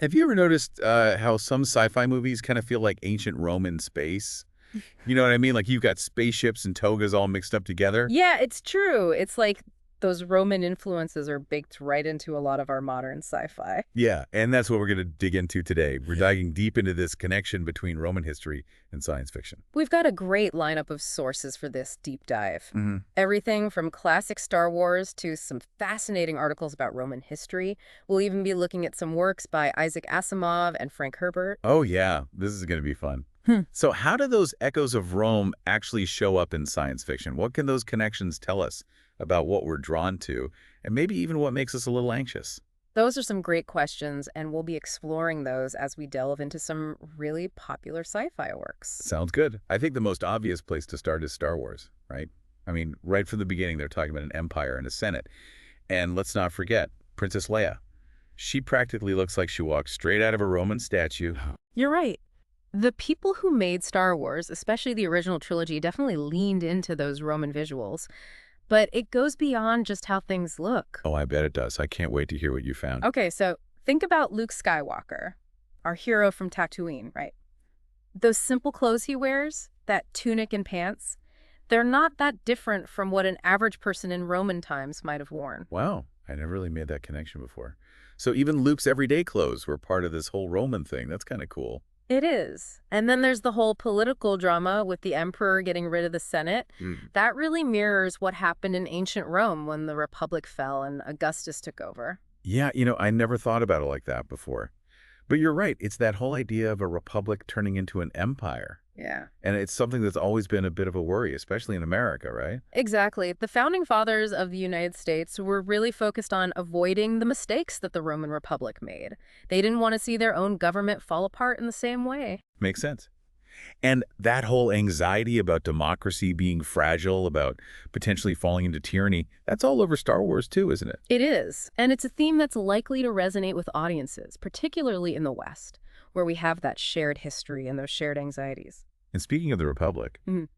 Have you ever noticed how some sci-fi movies kind of feel like ancient Rome in space? You know what I mean? Like you've got spaceships and togas all mixed up together. Yeah, it's true. It's like those Roman influences are baked right into a lot of our modern sci-fi. Yeah, and that's what we're going to dig into today. We're diving deep into this connection between Roman history and science fiction. We've got a great lineup of sources for this deep dive. Hmm. Everything from classic Star Wars to some fascinating articles about Roman history. We'll even be looking at some works by Isaac Asimov and Frank Herbert. Oh yeah, this is going to be fun. Hmm. So how do those echoes of Rome actually show up in science fiction? What can those connections tell us about what we're drawn to, and maybe even what makes us a little anxious? Those are some great questions, and we'll be exploring those as we delve into some really popular sci-fi works. Sounds good. I think the most obvious place to start is Star Wars, right? I mean, right from the beginning, they're talking about an empire and a senate. And let's not forget, Princess Leia. She practically looks like she walked straight out of a Roman statue. You're right. The people who made Star Wars, especially the original trilogy, definitely leaned into those Roman visuals. But it goes beyond just how things look. Oh, I bet it does. I can't wait to hear what you found. Okay, so think about Luke Skywalker, our hero from Tatooine, right? Those simple clothes he wears, that tunic and pants, they're not that different from what an average person in Roman times might have worn. Wow, I never really made that connection before. So even Luke's everyday clothes were part of this whole Roman thing. That's kind of cool. It is. And then there's the whole political drama with the emperor getting rid of the Senate. Mm. That really mirrors what happened in ancient Rome when the Republic fell and Augustus took over. Yeah, I never thought about it like that before. But you're right. It's that whole idea of a republic turning into an empire. Yeah. And it's something that's always been a bit of a worry, especially in America, right? Exactly. The founding fathers of the United States were really focused on avoiding the mistakes that the Roman Republic made. They didn't want to see their own government fall apart in the same way. Makes sense. And that whole anxiety about democracy being fragile, about potentially falling into tyranny, that's all over Star Wars too, isn't it? It is, and it's a theme that's likely to resonate with audiences, particularly in the West, where we have that shared history and those shared anxieties. And speaking of the Republic, Mhm.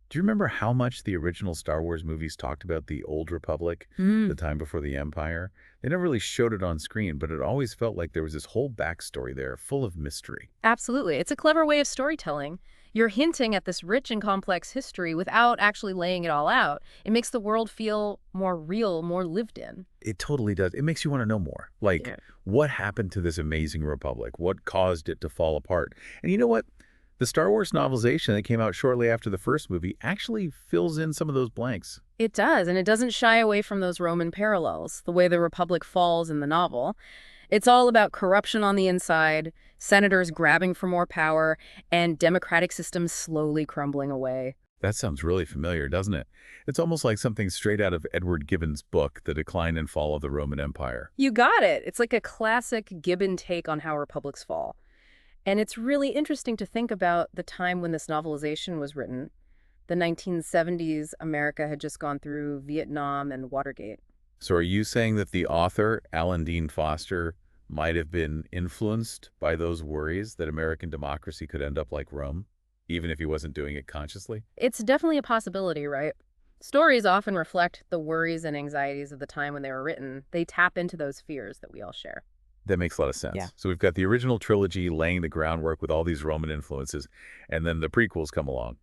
do you remember how much the original Star Wars movies talked about the Old Republic, the Mm. time before the Empire? They never really showed it on screen, but it always felt like there was this whole backstory there full of mystery. Absolutely. It's a clever way of storytelling. You're hinting at this rich and complex history without actually laying it all out. It makes the world feel more real, more lived in. It totally does. It makes you want to know more. Like, Yeah. what happened to this amazing republic? What caused it to fall apart? And you know what? The Star Wars novelization that came out shortly after the first movie actually fills in some of those blanks. It does, and it doesn't shy away from those Roman parallels, the way the Republic falls in the novel. It's all about corruption on the inside, senators grabbing for more power, and democratic systems slowly crumbling away. That sounds really familiar, doesn't it? It's almost like something straight out of Edward Gibbon's book, The Decline and Fall of the Roman Empire. You got it. It's like a classic Gibbon take on how republics fall. And it's really interesting to think about the time when this novelization was written. The 1970s, America had just gone through Vietnam and Watergate. So are you saying that the author, Alan Dean Foster, might have been influenced by those worries that American democracy could end up like Rome, even if he wasn't doing it consciously? It's definitely a possibility, right? Stories often reflect the worries and anxieties of the time when they were written. They tap into those fears that we all share. That makes a lot of Yeah. sense. So we've got the original trilogy laying the groundwork with all these Roman influences, and then the prequels come along.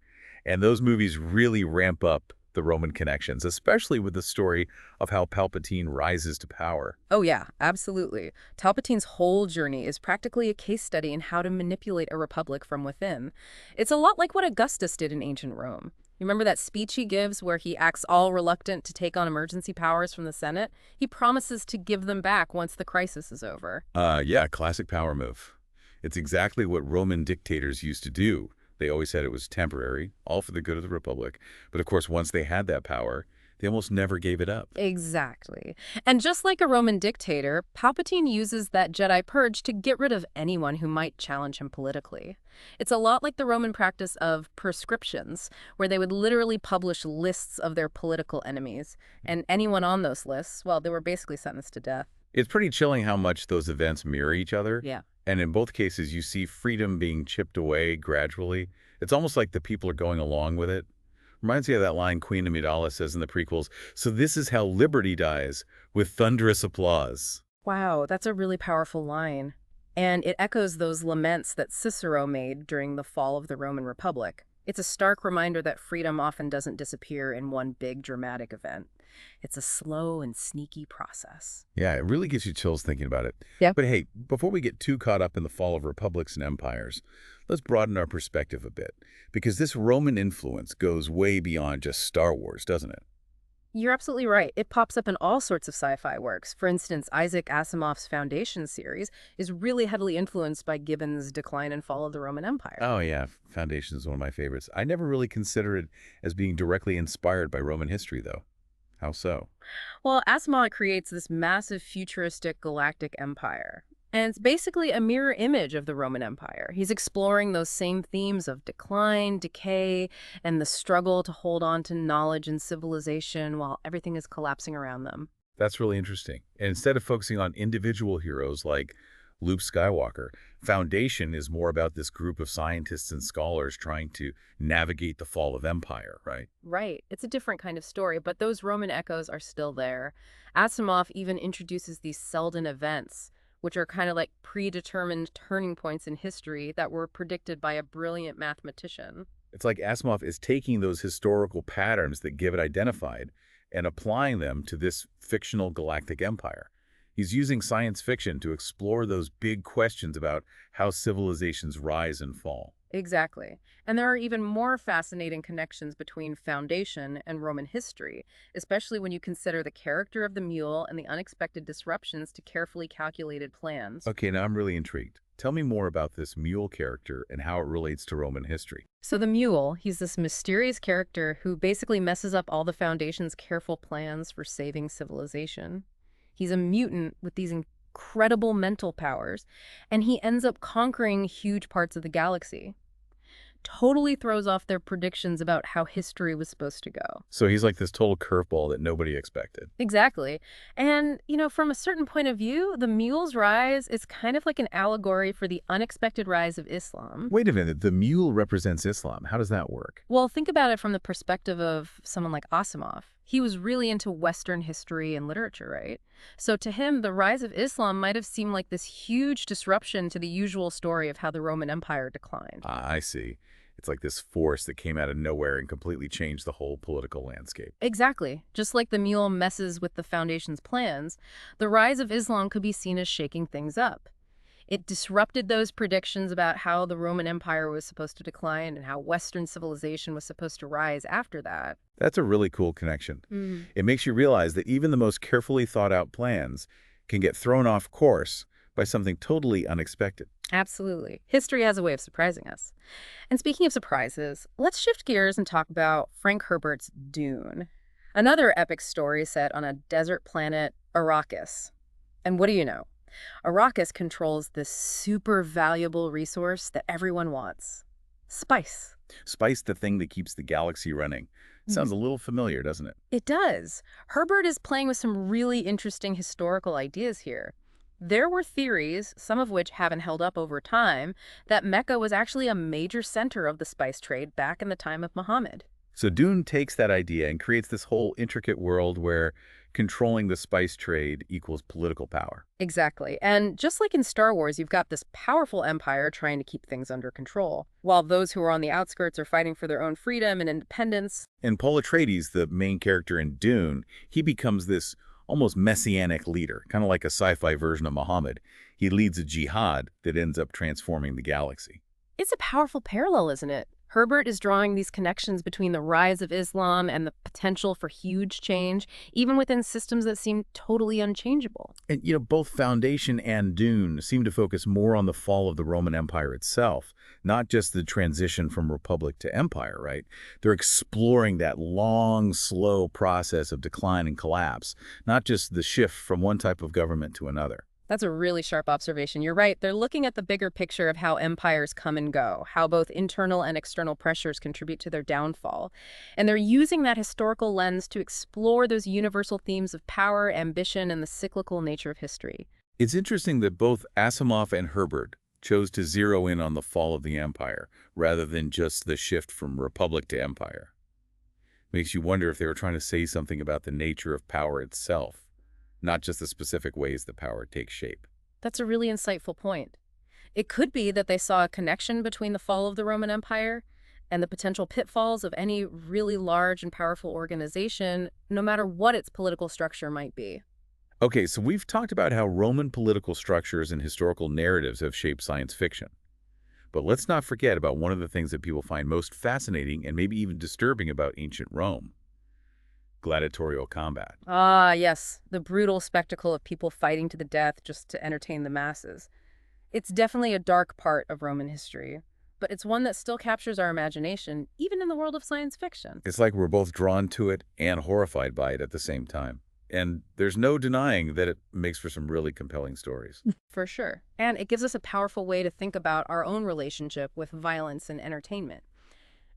And those movies really ramp up the Roman connections, especially with the story of how Palpatine rises to power. Oh, yeah, absolutely. Palpatine's whole journey is practically a case study in how to manipulate a republic from within. It's a lot like what Augustus did in ancient Rome. You remember that speech he gives where he acts all reluctant to take on emergency powers from the Senate? He promises to give them back once the crisis is over. Yeah, classic power move. It's exactly what Roman dictators used to do. They always said it was temporary, all for the good of the Republic. But of course, once they had that power, they almost never gave it up. Exactly. And just like a Roman dictator, Palpatine uses that Jedi purge to get rid of anyone who might challenge him politically. It's a lot like the Roman practice of prescriptions, where they would literally publish lists of their political enemies, and anyone on those lists, well, they were basically sentenced to death. It's pretty chilling how much those events mirror each other. Yeah. And in both cases, you see freedom being chipped away gradually. It's almost like the people are going along with it. Reminds me of that line Queen Amidala says in the prequels, "So this is how liberty dies, with thunderous applause." Wow, that's a really powerful line. And it echoes those laments that Cicero made during the fall of the Roman Republic. It's a stark reminder that freedom often doesn't disappear in one big dramatic event. It's a slow and sneaky process. Yeah, it really gives you chills thinking about it. Yeah. But hey, before we get too caught up in the fall of republics and empires, let's broaden our perspective a bit, because this Roman influence goes way beyond just Star Wars, doesn't it? You're absolutely right. It pops up in all sorts of sci-fi works. For instance, Isaac Asimov's Foundation series is really heavily influenced by Gibbon's Decline and Fall of the Roman Empire. Oh yeah, Foundation is one of my favorites. I never really considered it as being directly inspired by Roman history, though. How so? Well, Asimov creates this massive futuristic galactic empire. And it's basically a mirror image of the Roman Empire. He's exploring those same themes of decline, decay, and the struggle to hold on to knowledge and civilization while everything is collapsing around them. That's really interesting. And instead of focusing on individual heroes like Luke Skywalker, Foundation is more about this group of scientists and scholars trying to navigate the fall of empire, right? Right. It's a different kind of story, but those Roman echoes are still there. Asimov even introduces these Selden events, which are kind of like predetermined turning points in history that were predicted by a brilliant mathematician. It's like Asimov is taking those historical patterns that Gibbon identified and applying them to this fictional galactic empire. He's using science fiction to explore those big questions about how civilizations rise and fall. Exactly. And there are even more fascinating connections between Foundation and Roman history, especially when you consider the character of the mule and the unexpected disruptions to carefully calculated plans. Okay, now I'm really intrigued. Tell me more about this mule character and how it relates to Roman history. So the mule, he's this mysterious character who basically messes up all the Foundation's careful plans for saving civilization. He's a mutant with these incredible mental powers, and he ends up conquering huge parts of the galaxy. Totally throws off their predictions about how history was supposed to go. So he's like this total curveball that nobody expected. Exactly. And, from a certain point of view, the mule's rise is kind of like an allegory for the unexpected rise of Islam. Wait a minute, the mule represents Islam. How does that work? Well, think about it from the perspective of someone like Asimov. He was really into Western history and literature, right? So to him, the rise of Islam might have seemed like this huge disruption to the usual story of how the Roman Empire declined. Ah, I see. It's like this force that came out of nowhere and completely changed the whole political landscape. Exactly. Just like the mule messes with the Foundation's plans, the rise of Islam could be seen as shaking things up. It disrupted those predictions about how the Roman Empire was supposed to decline and how Western civilization was supposed to rise after that. That's a really cool connection. Mm. It makes you realize that even the most carefully thought out plans can get thrown off course by something totally unexpected. Absolutely. History has a way of surprising us. And speaking of surprises, let's shift gears and talk about Frank Herbert's Dune, another epic story set on a desert planet, Arrakis. And what do you know? Arrakis controls this super valuable resource that everyone wants. Spice. Spice, the thing that keeps the galaxy running. Sounds a little familiar, doesn't it? It does. Herbert is playing with some really interesting historical ideas here. There were theories, some of which haven't held up over time, that Mecca was actually a major center of the spice trade back in the time of Muhammad. So Dune takes that idea and creates this whole intricate world where controlling the spice trade equals political power. Exactly. And just like in Star Wars, you've got this powerful empire trying to keep things under control, while those who are on the outskirts are fighting for their own freedom and independence. And Paul Atreides, the main character in Dune, he becomes this almost messianic leader, kind of like a sci-fi version of Muhammad. He leads a jihad that ends up transforming the galaxy. It's a powerful parallel, isn't it? Herbert is drawing these connections between the rise of Islam and the potential for huge change, even within systems that seem totally unchangeable. And, both Foundation and Dune seem to focus more on the fall of the Roman Empire itself, not just the transition from republic to empire, right? They're exploring that long, slow process of decline and collapse, not just the shift from one type of government to another. That's a really sharp observation. You're right. They're looking at the bigger picture of how empires come and go, how both internal and external pressures contribute to their downfall. And they're using that historical lens to explore those universal themes of power, ambition, and the cyclical nature of history. It's interesting that both Asimov and Herbert chose to zero in on the fall of the empire rather than just the shift from republic to empire. Makes you wonder if they were trying to say something about the nature of power itself, not just the specific ways the power takes shape. That's a really insightful point. It could be that they saw a connection between the fall of the Roman Empire and the potential pitfalls of any really large and powerful organization, no matter what its political structure might be. Okay, so we've talked about how Roman political structures and historical narratives have shaped science fiction. But let's not forget about one of the things that people find most fascinating and maybe even disturbing about ancient Rome: gladiatorial combat. Ah, yes, the brutal spectacle of people fighting to the death just to entertain the masses. It's definitely a dark part of Roman history, but it's one that still captures our imagination, even in the world of science fiction. It's like we're both drawn to it and horrified by it at the same time. And there's no denying that it makes for some really compelling stories. For sure. And it gives us a powerful way to think about our own relationship with violence and entertainment.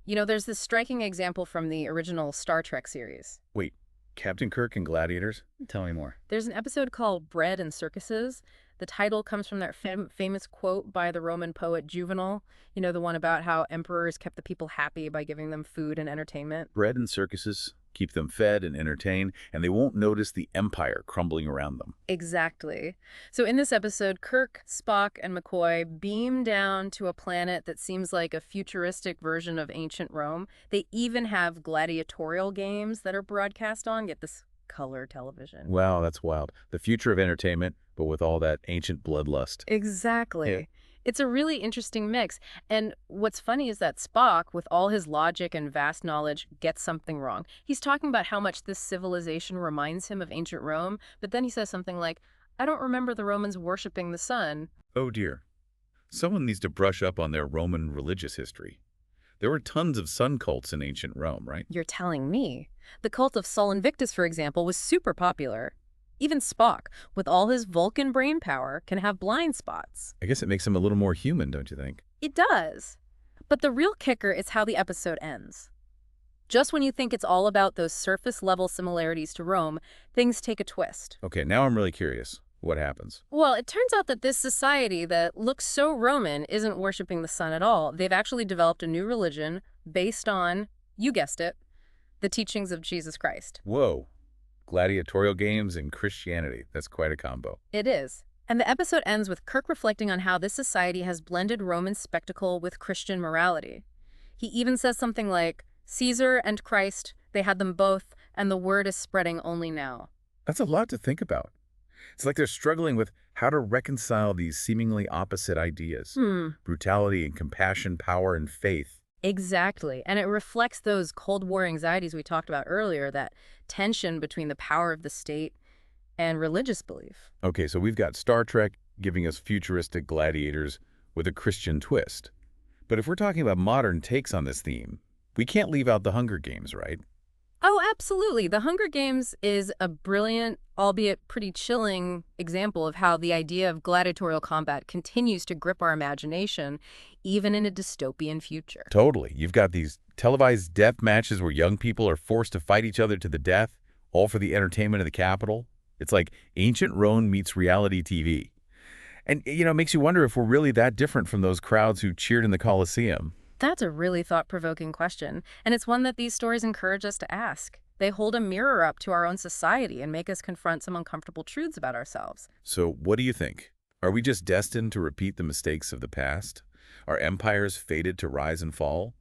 There's this striking example from the original Star Trek series. Wait, Captain Kirk and gladiators? Tell me more. There's an episode called Bread and Circuses. The title comes from that famous quote by the Roman poet Juvenal, the one about how emperors kept the people happy by giving them food and entertainment. Bread and circuses keep them fed and entertained, and they won't notice the empire crumbling around them. Exactly. So in this episode, Kirk, Spock, and McCoy beam down to a planet that seems like a futuristic version of ancient Rome. They even have gladiatorial games that are broadcast on, get this color television. Wow, that's wild. The future of entertainment, but with all that ancient bloodlust. Exactly. Yeah. It's a really interesting mix. And what's funny is that Spock, with all his logic and vast knowledge, gets something wrong. He's talking about how much this civilization reminds him of ancient Rome, but then he says something like, I don't remember the Romans worshiping the sun. Oh dear. Someone needs to brush up on their Roman religious history. There were tons of sun cults in ancient Rome, right? You're telling me. The cult of Sol Invictus, for example, was super popular. Even Spock, with all his Vulcan brain power, can have blind spots. I guess it makes him a little more human, don't you think? It does. But the real kicker is how the episode ends. Just when you think it's all about those surface-level similarities to Rome, things take a twist. Okay, now I'm really curious. What happens? Well, it turns out that this society that looks so Roman isn't worshiping the sun at all. They've actually developed a new religion based on, you guessed it, the teachings of Jesus Christ. Whoa. Gladiatorial games and Christianity. That's quite a combo. It is. And the episode ends with Kirk reflecting on how this society has blended Roman spectacle with Christian morality. He even says something like, Caesar and Christ, they had them both, and the word is spreading only now. That's a lot to think about. It's like they're struggling with how to reconcile these seemingly opposite ideas. Brutality and compassion, power and faith. Exactly. And it reflects those Cold War anxieties we talked about earlier, that tension between the power of the state and religious belief. Okay, so we've got Star Trek giving us futuristic gladiators with a Christian twist. But if we're talking about modern takes on this theme, we can't leave out the Hunger Games, right? Oh, absolutely. The Hunger Games is a brilliant, albeit pretty chilling, example of how the idea of gladiatorial combat continues to grip our imagination, even in a dystopian future. Totally. You've got these televised death matches where young people are forced to fight each other to the death, all for the entertainment of the capital. It's like ancient Rome meets reality TV. And, it makes you wonder if we're really that different from those crowds who cheered in the Colosseum. That's a really thought-provoking question, and it's one that these stories encourage us to ask. They hold a mirror up to our own society and make us confront some uncomfortable truths about ourselves. So what do you think? Are we just destined to repeat the mistakes of the past? Are empires fated to rise and fall,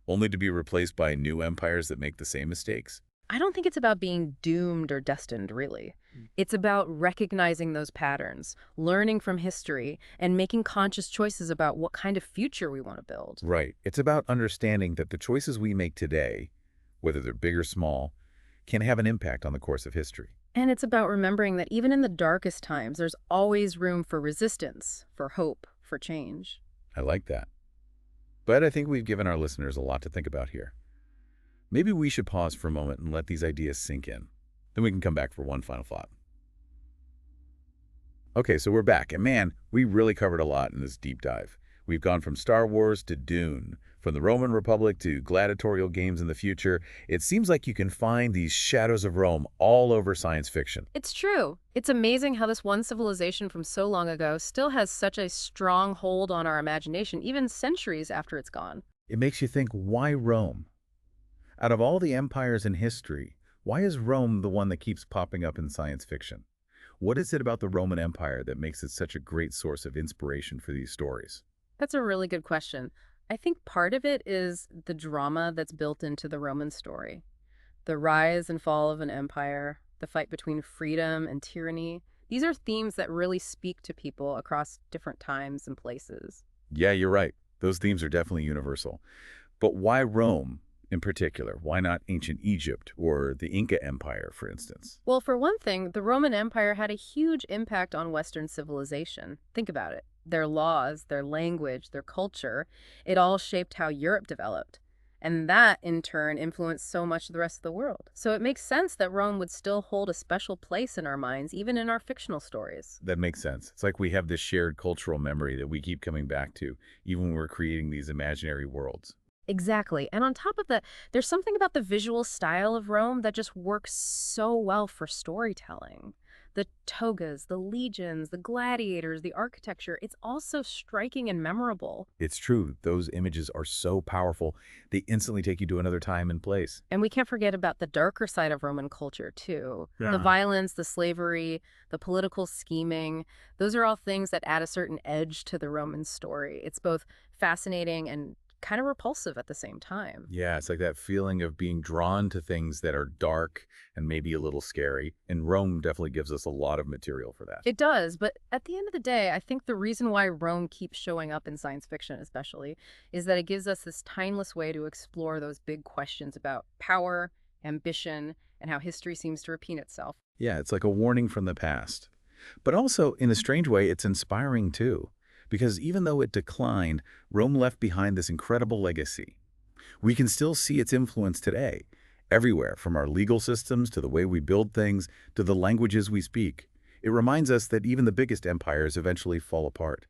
only to be replaced by new empires that make the same mistakes? I don't think it's about being doomed or destined, really. It's about recognizing those patterns, learning from history, and making conscious choices about what kind of future we want to build. Right. It's about understanding that the choices we make today, whether they're big or small, can have an impact on the course of history. And it's about remembering that even in the darkest times, there's always room for resistance, for hope, for change. I like that. But I think we've given our listeners a lot to think about here. Maybe we should pause for a moment and let these ideas sink in. Then we can come back for one final thought. Okay, so we're back. And man, we really covered a lot in this deep dive. We've gone from Star Wars to Dune, from the Roman Republic to gladiatorial games in the future. It seems like you can find these shadows of Rome all over science fiction. It's true. It's amazing how this one civilization from so long ago still has such a strong hold on our imagination, even centuries after it's gone. It makes you think, why Rome? Out of all the empires in history, why is Rome the one that keeps popping up in science fiction? What is it about the Roman Empire that makes it such a great source of inspiration for these stories? That's a really good question. I think part of it is the drama that's built into the Roman story. The rise and fall of an empire, the fight between freedom and tyranny. These are themes that really speak to people across different times and places. Yeah, you're right. Those themes are definitely universal. But why Rome in particular? Why not ancient Egypt or the Inca Empire, for instance? Well, for one thing, the Roman Empire had a huge impact on Western civilization. Think about it. Their laws, their language, their culture, it all shaped how Europe developed. And that, in turn, influenced so much of the rest of the world. So it makes sense that Rome would still hold a special place in our minds, even in our fictional stories. That makes sense. It's like we have this shared cultural memory that we keep coming back to, even when we're creating these imaginary worlds. Exactly. And on top of that, there's something about the visual style of Rome that just works so well for storytelling. The togas, the legions, the gladiators, the architecture, it's all so striking and memorable. It's true. Those images are so powerful, they instantly take you to another time and place. And we can't forget about the darker side of Roman culture, too. The Yeah. violence, the slavery, the political scheming, those are all things that add a certain edge to the Roman story. It's both fascinating and kind of repulsive at the same time. Yeah, it's like that feeling of being drawn to things that are dark and maybe a little scary. And Rome definitely gives us a lot of material for that. It does, but at the end of the day, I think the reason why Rome keeps showing up in science fiction especially is that it gives us this timeless way to explore those big questions about power, ambition, and how history seems to repeat itself. Yeah, it's like a warning from the past. But also, in a strange way, it's inspiring too. Because even though it declined, Rome left behind this incredible legacy. We can still see its influence today, everywhere, from our legal systems to the way we build things to the languages we speak. It reminds us that even the biggest empires eventually fall apart.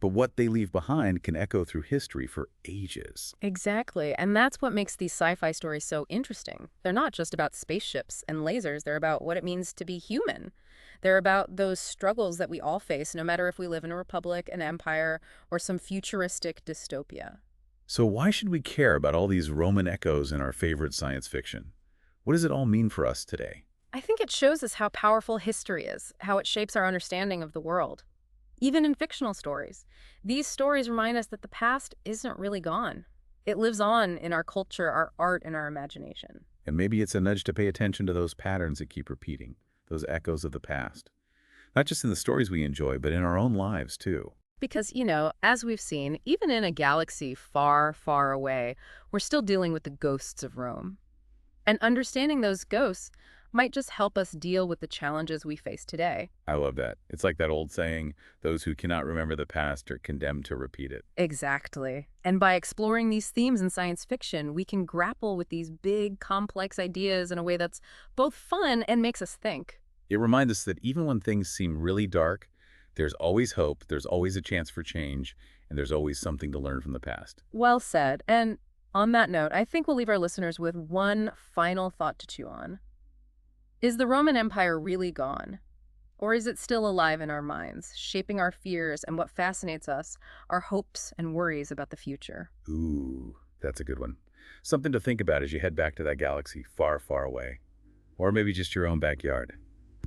But what they leave behind can echo through history for ages. Exactly, and that's what makes these sci-fi stories so interesting. They're not just about spaceships and lasers, they're about what it means to be human. They're about those struggles that we all face, no matter if we live in a republic, an empire, or some futuristic dystopia. So why should we care about all these Roman echoes in our favorite science fiction? What does it all mean for us today? I think it shows us how powerful history is, how it shapes our understanding of the world. Even in fictional stories, these stories remind us that the past isn't really gone. It lives on in our culture, our art, and our imagination. And maybe it's a nudge to pay attention to those patterns that keep repeating, those echoes of the past. Not just in the stories we enjoy, but in our own lives, too. Because, as we've seen, even in a galaxy far, far away, we're still dealing with the ghosts of Rome. And understanding those ghosts might just help us deal with the challenges we face today. I love that. It's like that old saying, those who cannot remember the past are condemned to repeat it. Exactly. And by exploring these themes in science fiction, we can grapple with these big, complex ideas in a way that's both fun and makes us think. It reminds us that even when things seem really dark, there's always hope, there's always a chance for change, and there's always something to learn from the past. Well said. And on that note, I think we'll leave our listeners with one final thought to chew on. Is the Roman Empire really gone? Or is it still alive in our minds, shaping our fears and what fascinates us, our hopes and worries about the future? Ooh, that's a good one. Something to think about as you head back to that galaxy far, far away. Or maybe just your own backyard.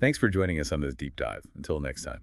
Thanks for joining us on this deep dive. Until next time.